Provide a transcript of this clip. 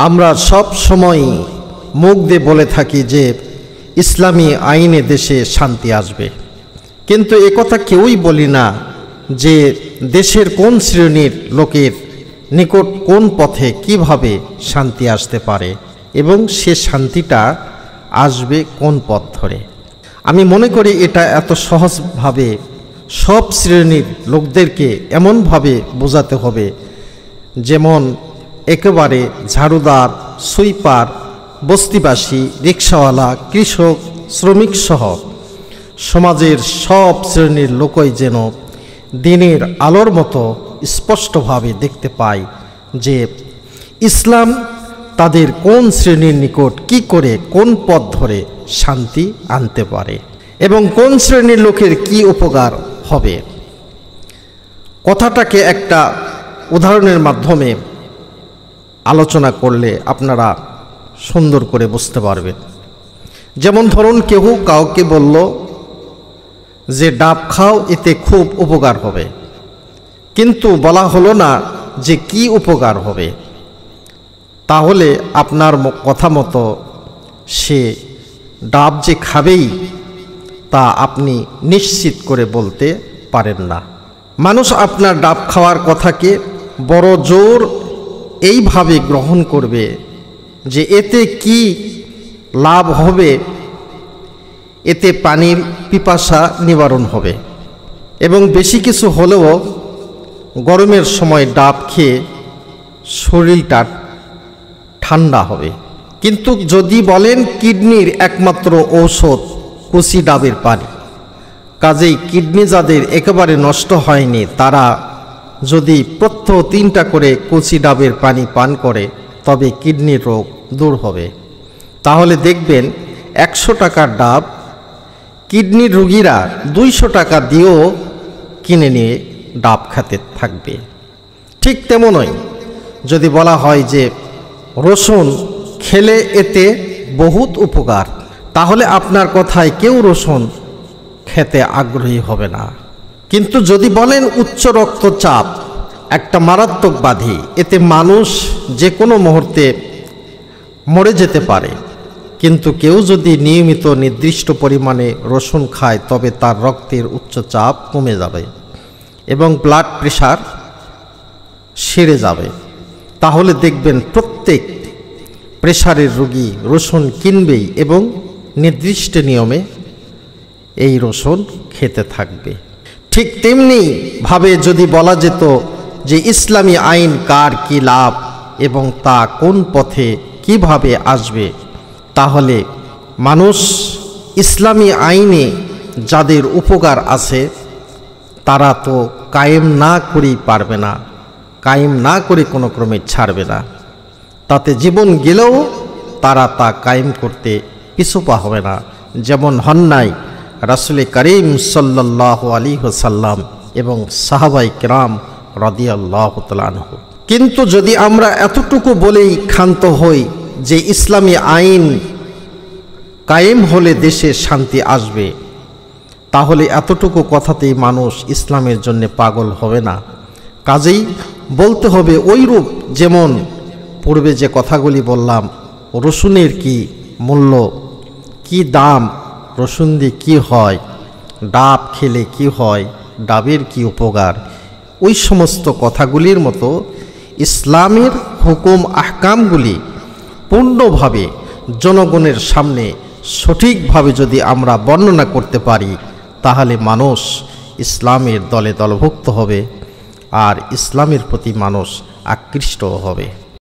আমরা সব সময় মুখ দিয়ে বলে থাকি যে ইসলামী আইনে দেশে শান্তি আসবে, কিন্তু একথা কেউই বলি না যে দেশের কোন শ্রেণীর লোকের নিকট কোন পথে কিভাবে শান্তি আসতে পারে এবং সে শান্তিটা আসবে কোন পথ ধরে। আমি মনে করি এটা এত সহজভাবে সব শ্রেণীর লোকদেরকে এমনভাবে বোঝাতে হবে যেমন একেবারে ঝাড়ুদার, সুইপার, বস্তিবাসী, রিক্সাওয়ালা, কৃষক, শ্রমিক সহ সমাজের সব শ্রেণীর লোকই যেন দিনের আলোর মতো স্পষ্টভাবে দেখতে পায় যে ইসলাম তাদের কোন শ্রেণীর নিকট কি করে কোন পথ ধরে শান্তি আনতে পারে এবং কোন শ্রেণীর লোকের কি উপকার হবে। কথাটাকে একটা উদাহরণের মাধ্যমে আলোচনা করলে আপনারা সুন্দর করে বুঝতে পারবেন। যেমন ধরুন কেউ কাউকে বলল যে ডাব খাও, এতে খুব উপকার হবে, কিন্তু বলা হলো না যে কি উপকার হবে। তাহলে আপনার কথা মতো সে ডাব যে খাবেই তা আপনি নিশ্চিত করে বলতে পারেন না। মানুষ আপনার ডাব খাওয়ার কথাকে বড় জোর এইভাবে গ্রহণ করবে যে এতে কি লাভ হবে, এতে পানির পিপাসা নিবারণ হবে এবং বেশি কিছু হলেও গরমের সময় ডাব খেয়ে শরীরটা ঠান্ডা হবে। কিন্তু যদি বলেন কিডনির একমাত্র ঔষধ কচি ডাবের পানি, কাজেই কিডনি যাদের একেবারে নষ্ট হয়নি তারা যদি প্রত্যহ 3টা করে কচি ডাবের পানি পান করে তবে কিডনির রোগ দূর হবে। তাহলে দেখবেন 100 টাকার ডাব কিডনির রোগীরা 200 টাকা দিয়েও কিনে নিয়ে ডাব খেতে থাকবে। ঠিক তেমনই যদি বলা হয় যে রসুন খেলে এতে বহুত উপকার, তাহলে আপনার কথায় কেউ রসুন খেতে আগ্রহী হবে না। কিন্তু যদি বলেন উচ্চ রক্তচাপ একটা মারাত্মক ব্যাধি, এতে মানুষ যে কোনো মুহূর্তে মরে যেতে পারে, কিন্তু কেউ যদি নিয়মিত নির্দিষ্ট পরিমাণে রসুন খায় তবে তার রক্তের উচ্চচাপ কমে যাবে এবং ব্লাড প্রেশার সেরে যাবে। তাহলে দেখবেন প্রত্যেক প্রেশারের রোগী রসুন কিনবেই এবং নির্দিষ্ট নিয়মে এই রসুন খেতে থাকবে। ঠিক তেমনি ভাবে যদি বলা যেত যে ইসলামী আইন কার কি লাভ এবং তা কোন পথে কিভাবে আসবে, তাহলে মানুষ ইসলামী আইনে যাদের উপকার আছে তারা তো কায়েম না করেই পারবে না, কায়েম না করে কোনো ক্রমে ছাড়বে না। তাতে জীবন গেলেও তারা তা কায়েম করতে পিছুপা হবে না, যেমন হন্যায় রাসূল করিম সাল্লাল্লাহু আলাইহি ওয়াসাল্লাম এবং সাহাবায়ে কেরাম রাদিয়াল্লাহু তাআলা আনহু। কিন্তু যদি আমরা এতটুকু বলেই ক্ষান্ত হই যে ইসলামী আইন কায়েম হলে দেশে শান্তি আসবে, তাহলে এতটুকু কথাতেই মানুষ ইসলামের জন্য পাগল হবে না। কাজেই বলতে হবে ওইরূপ, যেমন পূর্বে যে কথাগুলি বললাম, রসুনের কি মূল্য, কি দাম, রসুন দিয়ে কী হয়, ডাব খেলে কি হয়, ডাবের কি উপকার, ওই সমস্ত কথাগুলির মতো ইসলামের হুকুম আহকামগুলি পূর্ণভাবে জনগণের সামনে সঠিকভাবে যদি আমরা বর্ণনা করতে পারি, তাহলে মানুষ ইসলামের দলে দলভুক্ত হবে আর ইসলামের প্রতি মানুষ আকৃষ্ট হবে।